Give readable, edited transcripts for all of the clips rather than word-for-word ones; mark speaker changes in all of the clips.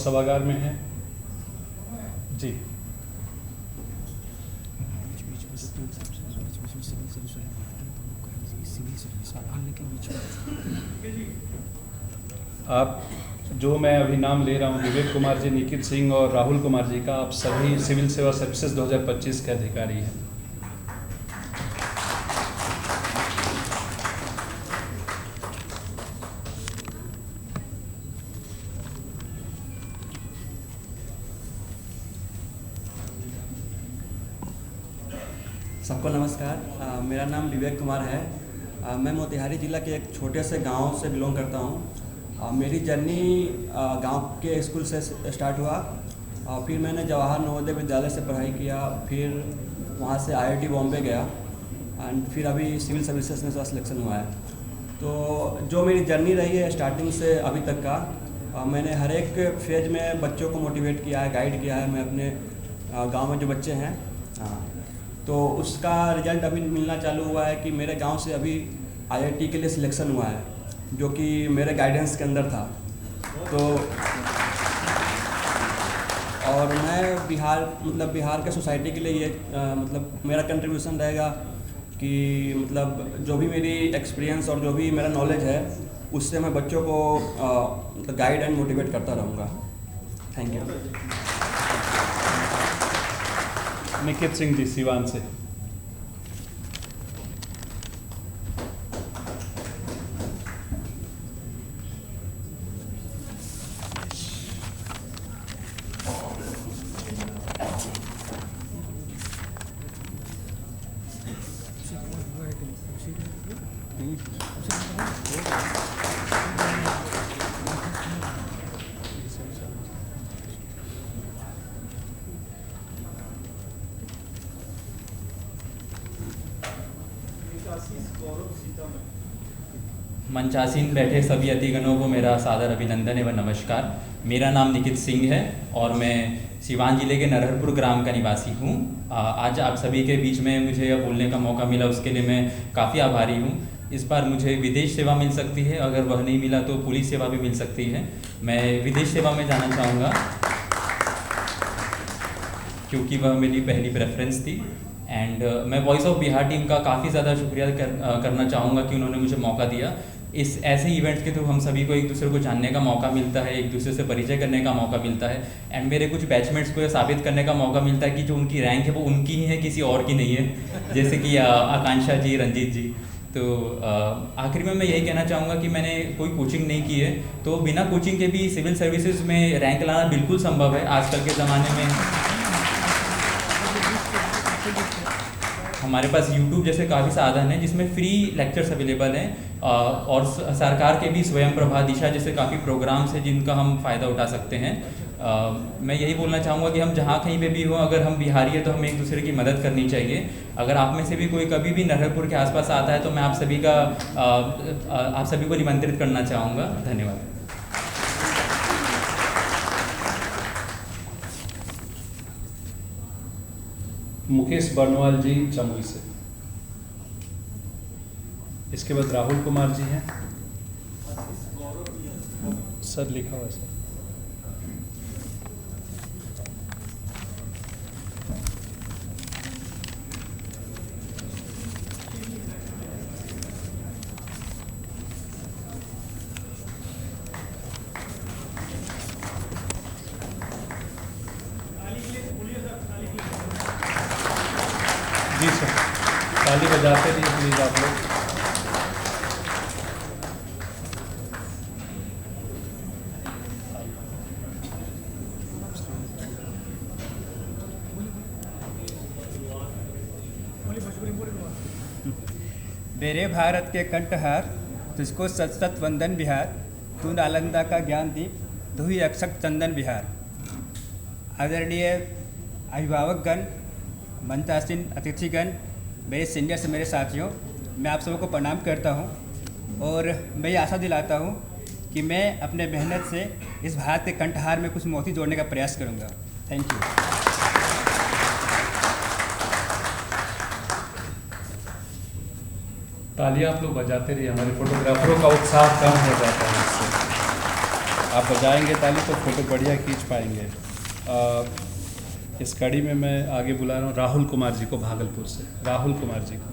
Speaker 1: सभागार में है जी। आप जो मैं अभी नाम ले रहा हूँ, विवेक कुमार जी, निखित सिंह और राहुल कुमार जी का, आप सभी सिविल सेवा सर्विसेज 2025 के अधिकारी हैं।
Speaker 2: सबको नमस्कार। मेरा नाम विवेक कुमार है। मैं मोतिहारी ज़िला के एक छोटे से गांव से बिलोंग करता हूं। मेरी जर्नी गांव के स्कूल से स्टार्ट हुआ। फिर मैंने जवाहर नवोदय विद्यालय से पढ़ाई किया, फिर वहां से IIT बॉम्बे गया एंड फिर अभी सिविल सर्विसेज में सिलेक्शन हुआ है। तो जो मेरी जर्नी रही है स्टार्टिंग से अभी तक का, मैंने हर एक फेज में बच्चों को मोटिवेट किया है, गाइड किया है। मैं अपने गाँव में जो बच्चे हैं, तो उसका रिजल्ट अभी मिलना चालू हुआ है कि मेरे गांव से अभी IIT के लिए सिलेक्शन हुआ है, जो कि मेरे गाइडेंस के अंदर था। तो और मैं बिहार के सोसाइटी के लिए ये मेरा कंट्रीब्यूशन रहेगा कि जो भी मेरी एक्सपीरियंस और जो भी मेरा नॉलेज है, उससे मैं बच्चों को गाइड एंड मोटिवेट करता रहूँगा। Thank you.
Speaker 1: निखित सिंह जी, सिवान से।
Speaker 3: मंचासीन बैठे सभी अतिगणों को मेरा सादर अभिनंदन एवं नमस्कार। मेरा नाम निखित सिंह है और मैं सिवान जिले के नरहरपुर ग्राम का निवासी हूँ। आज आप सभी के बीच में मुझे बोलने का मौका मिला, उसके लिए मैं काफ़ी आभारी हूँ। इस बार मुझे विदेश सेवा मिल सकती है, अगर वह नहीं मिला तो पुलिस सेवा भी मिल सकती है। मैं विदेश सेवा में जाना चाहूँगा क्योंकि वह मेरी पहली प्रेफरेंस थी। एंड मैं वॉइस ऑफ बिहार टीम का काफ़ी ज़्यादा शुक्रिया करना चाहूँगा कि उन्होंने मुझे मौका दिया। इस ऐसे इवेंट्स के थ्रू हम सभी को एक दूसरे को जानने का मौका मिलता है, एक दूसरे से परिचय करने का मौका मिलता है एंड मेरे कुछ बैचमेट्स को यह साबित करने का मौका मिलता है कि जो उनकी रैंक है वो उनकी ही है, किसी और की नहीं है, जैसे कि आकांक्षा जी, रंजीत जी। तो आखिर में मैं यही कहना चाहूँगा कि मैंने कोई कोचिंग नहीं की है, तो बिना कोचिंग के भी सिविल सर्विसेज में रैंक लाना बिल्कुल संभव है। आजकल के ज़माने में हमारे पास YouTube जैसे काफ़ी साधन हैं जिसमें फ्री लेक्चर्स अवेलेबल हैं और सरकार के भी स्वयं प्रभा, दिशा जैसे काफ़ी प्रोग्राम्स हैं जिनका हम फ़ायदा उठा सकते हैं। मैं यही बोलना चाहूँगा कि हम जहाँ कहीं पे भी हो, अगर हम बिहारी हैं तो हमें एक दूसरे की मदद करनी चाहिए। अगर आप में से भी कोई कभी भी नरहरपुर के आसपास आता है तो मैं आप सभी को निमंत्रित करना चाहूँगा। धन्यवाद।
Speaker 1: मुकेश बर्नवाल जी, जमुई से। इसके बाद राहुल कुमार जी हैं। सर लिखा हुआ है सर। जी सर, ताली बजाते रहिए प्लीज़ आप लोग।
Speaker 4: मेरे भारत के कंठहार, तुझको सत सत वंदन बिहार। तू नालंदा का ज्ञान दीप, तू ही अक्षत चंदन बिहार। आदरणीय अभिभावकगण, मंचासीन अतिथिगण, मेरे सीनियर्स, मेरे साथियों, मैं आप सबको प्रणाम करता हूं और मैं ये आशा दिलाता हूं कि मैं अपने मेहनत से इस भारत के कंठहार में कुछ मोती जोड़ने का प्रयास करूंगा। Thank you.
Speaker 1: तालियां आप लोग बजाते रहिए, हमारे फोटोग्राफरों का उत्साह कम हो जाता है इससे। आप बजाएंगे ताली तो फ़ोटो बढ़िया खींच पाएंगे। इस कड़ी में मैं आगे बुला रहा हूँ राहुल कुमार जी को, भागलपुर से। राहुल कुमार जी को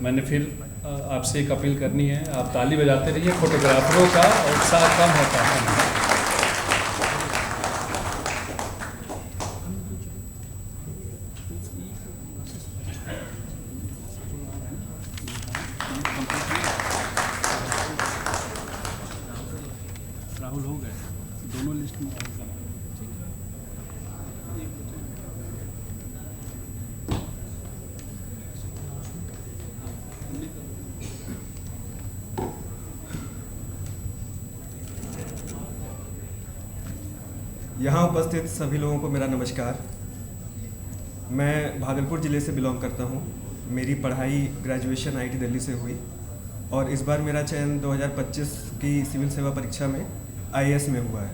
Speaker 1: मैंने फिर आपसे एक अपील करनी है, आप ताली बजाते रहिए, फोटोग्राफरों का उत्साह कम होता है। राहुल हो गए दोनों लिस्ट में।
Speaker 5: यहाँ उपस्थित सभी लोगों को मेरा नमस्कार। मैं भागलपुर ज़िले से बिलोंग करता हूँ। मेरी पढ़ाई ग्रेजुएशन आईआईटी दिल्ली से हुई और इस बार मेरा चयन 2025 की सिविल सेवा परीक्षा में आईएएस में हुआ है।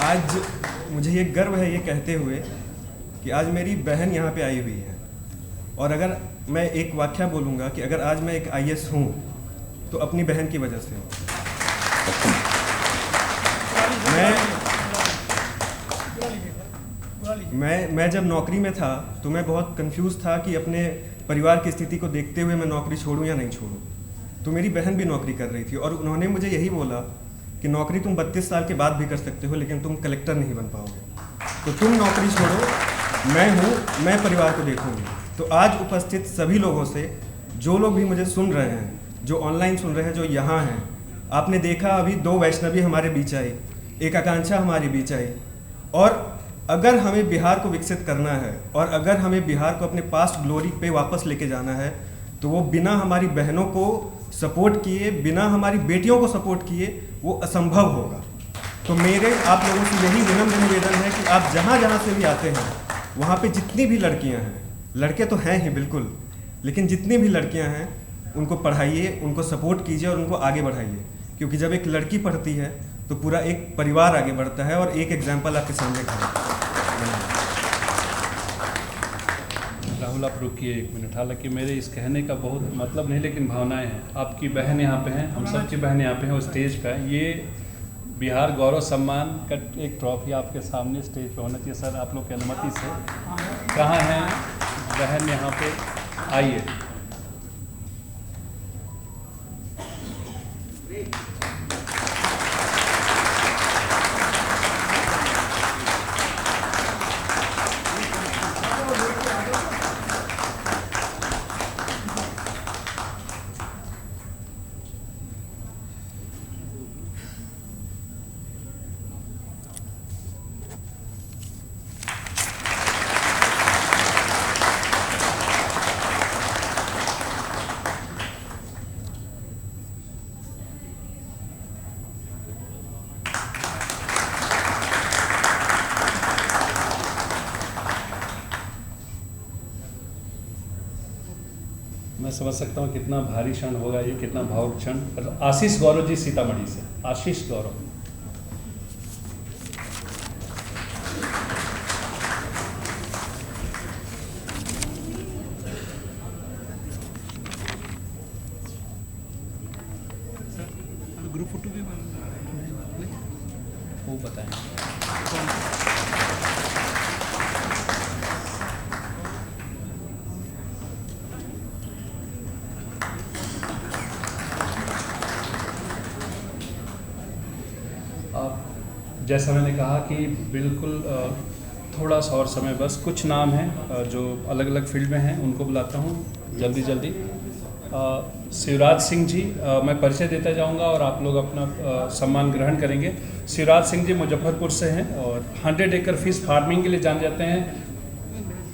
Speaker 5: आज मुझे ये गर्व है ये कहते हुए कि आज मेरी बहन यहाँ पे आई हुई है। और अगर मैं एक वाक्या बोलूँगा कि अगर आज मैं एक आईएएस हूँ तो अपनी बहन की वजह से हूँ। मैं जब नौकरी में था तो मैं बहुत कंफ्यूज था कि अपने परिवार की स्थिति को देखते हुए मैं नौकरी छोड़ूं या नहीं छोड़ूं। तो मेरी बहन भी नौकरी कर रही थी और उन्होंने मुझे यही बोला कि नौकरी तुम 32 साल के बाद भी कर सकते हो, लेकिन तुम कलेक्टर नहीं बन पाओगे, तो तुम नौकरी छोड़ो, मैं हूँ, मैं परिवार को देखूँगी। तो आज उपस्थित सभी लोगों से, जो लोग भी मुझे सुन रहे हैं, जो ऑनलाइन सुन रहे हैं, जो यहाँ हैं, आपने देखा अभी 2 वैष्णवी हमारे बीच आई, एक आकांक्षा हमारे बीच आई। और अगर हमें बिहार को विकसित करना है और अगर हमें बिहार को अपने पास्ट ग्लोरी पे वापस लेके जाना है तो वो बिना हमारी बहनों को सपोर्ट किए, बिना हमारी बेटियों को सपोर्ट किए वो असंभव होगा। तो मेरे आप लोगों से यही विनम्र निवेदन है कि आप जहाँ जहाँ से भी आते हैं वहाँ पे जितनी भी लड़कियाँ हैं, लड़के तो हैं ही बिल्कुल, लेकिन जितनी भी लड़कियाँ हैं उनको पढ़ाइए, उनको सपोर्ट कीजिए और उनको आगे बढ़ाइए। क्योंकि जब एक लड़की पढ़ती है तो पूरा एक परिवार आगे बढ़ता है। और एक एग्जाम्पल आपके सामने खड़ा है।
Speaker 1: राहुल आप रुकिए 1 मिनट। हालांकि मेरे इस कहने का बहुत मतलब नहीं, लेकिन भावनाएं हैं। आपकी बहन यहाँ पे हैं, हम सब की बहन यहाँ पे हैं, वो स्टेज पे है। ये बिहार गौरव सम्मान का एक ट्रॉफी आपके सामने स्टेज पे होना चाहिए। सर आप लोग की अनुमति से। कहाँ हैं बहन? यहाँ पे आइए। मैं समझ सकता हूँ कितना भारी क्षण होगा ये, कितना भावुक क्षण। आशीष गौरव जी सीतामढ़ी से। आशीष गौरव। ग्रुप फोटो भी वो बताएं। जैसा मैंने कहा कि बिल्कुल थोड़ा सा और समय, बस कुछ नाम हैं जो अलग अलग फील्ड में हैं, उनको बुलाता हूँ जल्दी जल्दी। शिवराज सिंह जी, मैं परिचय देता जाऊँगा और आप लोग अपना सम्मान ग्रहण करेंगे। शिवराज सिंह जी मुजफ्फरपुर से हैं और 100 एकड़ फिश फार्मिंग के लिए जाने जाते हैं।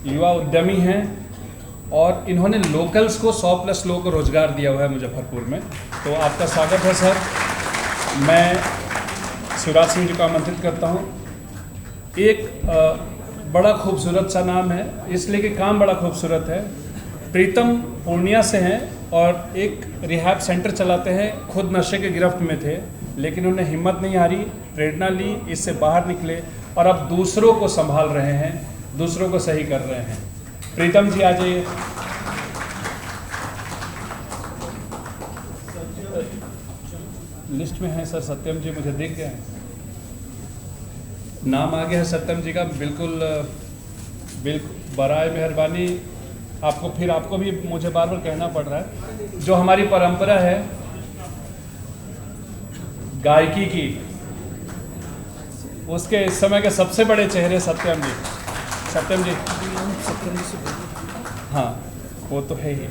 Speaker 1: युवा उद्यमी हैं और इन्होंने लोकल्स को 100+ लोगों को रोजगार दिया हुआ है मुजफ्फरपुर में। तो आपका स्वागत है सर। मैं शिवराज सिंह जी को आमंत्रित करता हूँ। एक बड़ा खूबसूरत सा नाम है, इसलिए कि काम बड़ा खूबसूरत है। प्रीतम पूर्णिया से हैं और एक रिहैब सेंटर चलाते हैं। खुद नशे के गिरफ्त में थे, लेकिन उन्हें हिम्मत नहीं हारी, प्रेरणा ली, इससे बाहर निकले और अब दूसरों को संभाल रहे हैं, दूसरों को सही कर रहे हैं। प्रीतम जी आ जाइए। लिस्ट में है सर, सत्यम जी मुझे दिख गए हैं, नाम आ गया है सत्यम जी का। बिल्कुल बिल्कुल बराए मेहरबानी, आपको भी मुझे बार बार कहना पड़ रहा है, जो हमारी परंपरा है गायकी की, उसके इस समय के सबसे बड़े चेहरे सत्यम जी। हाँ वो तो है ही।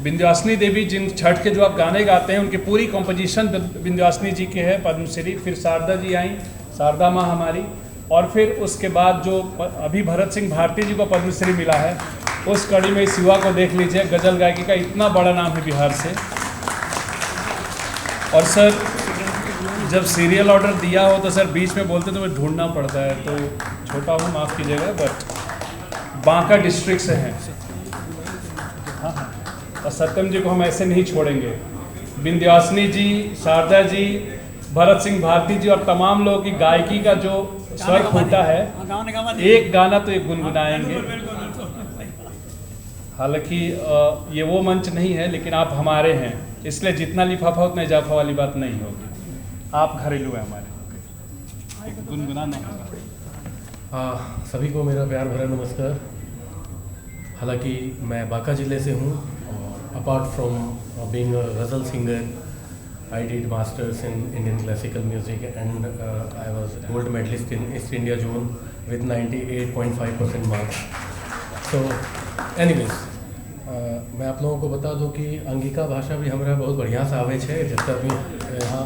Speaker 1: विंध्यवासिनी देवी, जिन छठ के जो आप गाने गाते हैं उनकी पूरी कॉम्पोजिशन विंध्यवासिनी जी के है, पद्मश्री। फिर शारदा जी आई, शारदा माँ हमारी, और फिर उसके बाद जो अभी भरत सिंह भारती जी को पद्मश्री मिला है, उस कड़ी में इस युवा को देख लीजिए, गजल गायकी का इतना बड़ा नाम है बिहार से। और सर जब सीरियल ऑर्डर दिया हो तो सर बीच में बोलते तो मैं ढूंढना पड़ता है, तो छोटा हूँ माफ़ कीजिएगा, बट बांका डिस्ट्रिक्ट से हैं। हाँ हाँ, और सत्यम जी को हम ऐसे नहीं छोड़ेंगे। विंध्यवासिनी जी, शारदा जी, भरत सिंह भारती जी और तमाम लोगों की गायकी का जो स्वर फूटा है, एक गाना तो एक गुनगुनाएंगे। हालांकि ये वो मंच नहीं है, लेकिन आप हमारे हैं, इसलिए जितना लिफाफा उतना इजाफा वाली बात नहीं होगी। आप घरेलू हैं हमारे, गुनगुनाना होगा।
Speaker 6: सभी को मेरा प्यार भरा नमस्कार। हालांकि मैं बांका ज़िले से हूँ, और apart from being a ghazal singer, I did masters in Indian classical music and I was gold medalist in east India zone with 98.5% marks. So anyways, मैं आप लोगों को बता दूं कि अंगिका भाषा भी हमारा बहुत बढ़िया से आवे छे, जब भी यहाँ